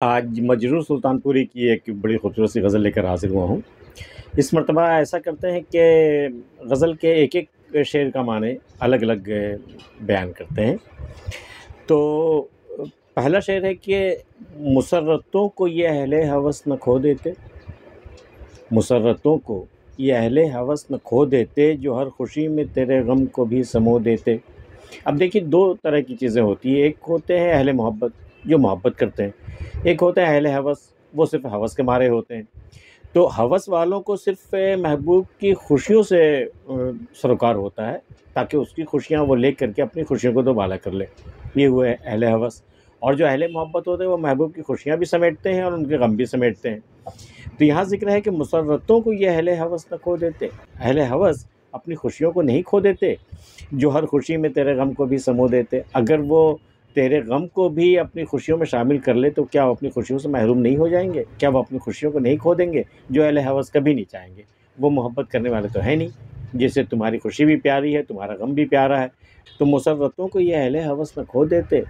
आज मजरूर सुल्तानपुरी की एक बड़ी खूबसूरत सी गज़ल लेकर हाज़िर हुआ हूँ। इस मर्तबा ऐसा करते हैं कि गज़ल के एक-एक शेर का माने अलग-अलग बयान करते हैं। तो पहला शेर है कि मुसर्रतों को ये अहले हवस न खो देते, मुसर्रतों को ये अहले हवस न खो देते, जो हर खुशी में तेरे गम को भी समो देते। अब देखिए 2 तरह की चीज़ें होती हैं, एक होते हैं अहले मोहब्बत जो मोहब्बत करते हैं, एक होता है अहले हवस, वो सिर्फ़ हवस के मारे होते हैं। तो हवस वालों को सिर्फ़ महबूब की खुशियों से सरोकार होता है, ताकि उसकी खुशियाँ वो ले कर के अपनी खुशियों को दोबाला कर ले। ये हुए अहले हवस। और जो अहले मोहब्बत होते हैं वो महबूब की खुशियाँ भी समेटते हैं और उनके गम भी समेटते हैं। तो यहाँ ज़िक्र है कि मुसर्रतों को ये अहले हवस न खो देते। अहले हवस अपनी खुशियों को नहीं खो देते, जो हर खुशी में तेरे गम को भी समो देते। अगर वो तेरे गम को भी अपनी खुशियों में शामिल कर ले, तो क्या वो अपनी खुशियों से महरूम नहीं हो जाएँगे? क्या वो अपनी खुशियों को नहीं खो देंगे? जो अहले हवस कभी नहीं चाहेंगे। वो मोहब्बत करने वाले तो हैं नहीं। जैसे तुम्हारी खुशी भी प्यारी है, तुम्हारा गम भी प्यारा है। तो मुसर्रतों को ये अहले हवस न खो देते,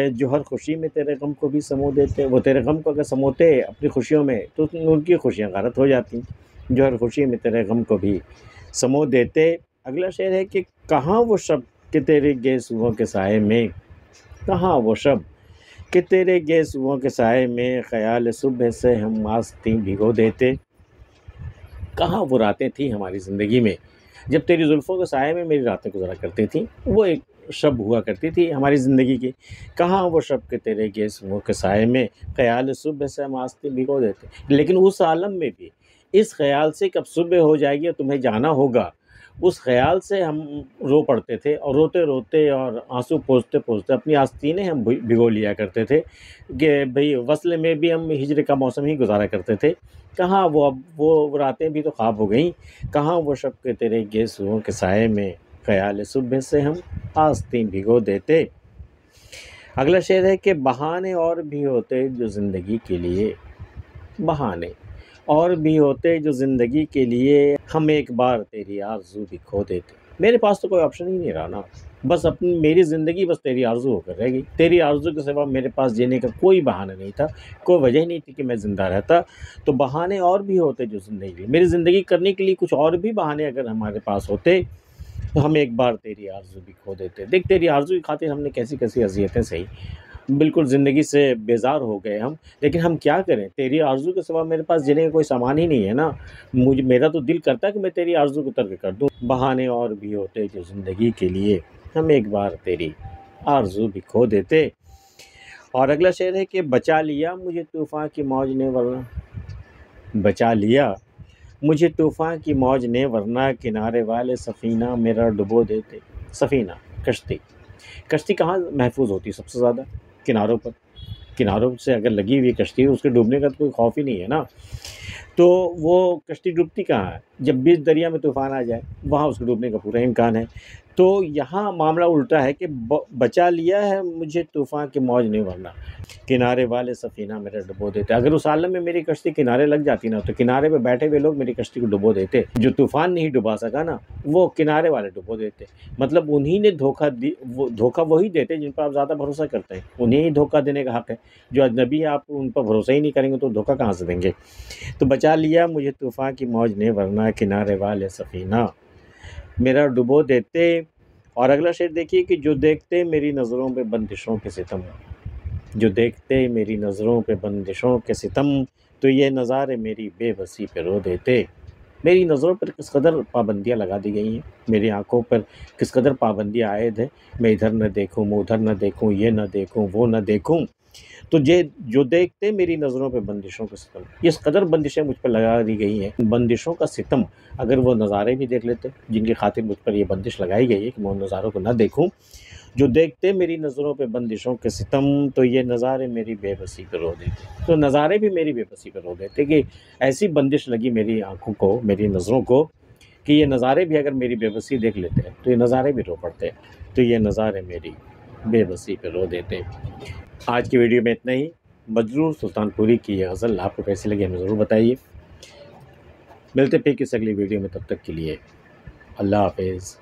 जो हर खुशी में तेरे गम को भी समो देते। वो तेरे गम को अगर समोते अपनी खुशियों में, तो उनकी खुशियाँ गारत हो जाती। जो हर खुशी में तेरे गम को भी समो देते। अगला शेर है कि कहाँ वो शब कि तेरे गेसुओं के साए में, कहाँ वो शब कि तेरे गेसुओं के साए में, ख़याल सुबह से हम आस्तीं भिगो देते। कहाँ वो रातें थी हमारी ज़िंदगी में, जब तेरी जुल्फ़ों के साए में मेरी रातें गुज़रा करती थीं। वो एक शब हुआ करती थी हमारी ज़िंदगी की। कहाँ वो शब के तेरे गेसुओं के साए में, ख़याल सुबह से हम आस्तीं भिगो देते। लेकिन उस आलम में भी इस ख़याल से कब सुबह हो जाएगी और तुम्हें जाना होगा, उस ख़याल से हम रो पड़ते थे और रोते-रोते और आँसू पोंछते-पोंछते अपनी आस्तीनें हम भिगो लिया करते थे कि भई वस्ल में भी हम हिज्र का मौसम ही गुज़ारा करते थे। कहाँ वो, अब वो रातें भी तो ख़्वाब हो गईं। कहाँ वो शब के तेरे गेसुओं के साए में, ख़याल सुबह से हम आस्तीं भिगो देते। अगला शेर है कि बहाने और भी होते जो ज़िंदगी के लिए, बहाने और भी होते जो ज़िंदगी के लिए, हम एक बार तेरी आरज़ू भी खो देते। मेरे पास तो कोई ऑप्शन ही नहीं रहा ना, बस अपनी मेरी ज़िंदगी बस तेरी आरज़ू होकर रह गई। तेरी आरज़ू के सिवा मेरे पास जीने का कोई बहाना नहीं था, कोई वजह नहीं थी कि मैं ज़िंदा रहता। तो बहाने और भी होते जो ज़िंदगी, मेरी ज़िंदगी करने के लिए कुछ और भी बहाने अगर हमारे पास होते, तो हम एक बार तेरी आरज़ू भी खो देते। देख तेरी आरज़ू की खातिर हमने कैसी-कैसी अज़ियतें सही, बिल्कुल ज़िंदगी से बेज़ार हो गए हम। लेकिन हम क्या करें, तेरी आरज़ू के सिवा मेरे पास जीने का कोई सामान ही नहीं है ना। मेरा तो दिल करता है कि मैं तेरी आरज़ू को तर्क कर दूँ। बहाने और भी होते जो ज़िंदगी के लिए, हम एक बार तेरी आरज़ू भी खो देते। और अगला शेर है कि बचा लिया मुझे तूफ़ान की मौज ने, वरना बचा लिया मुझे तूफ़ान की मौज ने, वरना किनारे वाले सफ़ीना मेरा डुबो देते। सफ़ीना, कश्ती। कश्ती कहाँ महफूज़ होती है सबसे ज़्यादा? किनारों पर। किनारों से अगर लगी हुई कश्ती है, उसके डूबने का तो कोई खौफ ही नहीं है ना। तो वो कश्ती डूबती कहाँ है? जब बीच दरिया में तूफ़ान आ जाए, वहाँ उसके डूबने का पूरा इम्कान है। तो यहाँ मामला उल्टा है कि बचा लिया है मुझे तूफ़ान की मौज ने, वरना किनारे वाले सफ़ीना मेरा डुबो देते। अगर उस आलम में मेरी कश्ती किनारे लग जाती ना, तो किनारे पे बैठे हुए लोग मेरी कश्ती को डुबो देते। जो तूफ़ान नहीं डुबा सका ना, वो किनारे वाले डुबो देते। मतलब उन्हीं ने धोखा वो धोखा वही देते जिन पर आप ज़्यादा भरोसा करते हैं। उन्हें ही धोखा देने का हक़ है। जो अजनबी है, आप उन पर भरोसा ही नहीं करेंगे तो धोखा कहाँ से देंगे। तो बचा लिया मुझे तूफ़ान की मौज ने, वरना किनारे वाले सफ़ीना मेरा डुबो देते। और अगला शेर देखिए कि जो देखते मेरी नज़रों पे बंदिशों के सितम, जो देखते मेरी नज़रों पे बंदिशों के सितम, तो ये नज़ारे मेरी बेबसी पे रो देते। मेरी नज़रों पर किस कदर पाबंदियाँ लगा दी गई हैं, मेरी आँखों पर किस कदर पाबंदियाँ आयद हैं। मैं इधर न देखूँ, मैं उधर न देखूँ, ये न देखूँ, वो न देखूँ। तो जो देखते मेरी नज़रों पे बंदिशों का सितम, इस कदर बंदिशें मुझ पर लगा दी गई हैं, बंदिशों का सितम। अगर वो नज़ारे भी देख लेते जिनकी खातिर मुझ पर ये बंदिश लगाई गई है कि मैं उन नज़ारों को ना देखूं, जो देखते मेरी नज़रों पे बंदिशों के सितम, तो ये नज़ारे मेरी बेबसी पे रो देते। तो नज़ारे भी मेरी बेबसी पे रो देते कि ऐसी बंदिश लगी मेरी आँखों को, मेरी नज़रों को, कि ये नज़ारे भी अगर मेरी बेबसी देख लेते हैं, तो ये नज़ारे भी रो पड़ते। तो ये नज़ारे मेरी बेबसी पे रो देते। आज की वीडियो में इतना ही। मजरूर सुल्तानपुरी की ये गज़ल आपको कैसी लगी हमें ज़रूर बताइए। मिलते फिर किसी अगली वीडियो में, तब तक के लिए अल्लाह हाफ़िज़।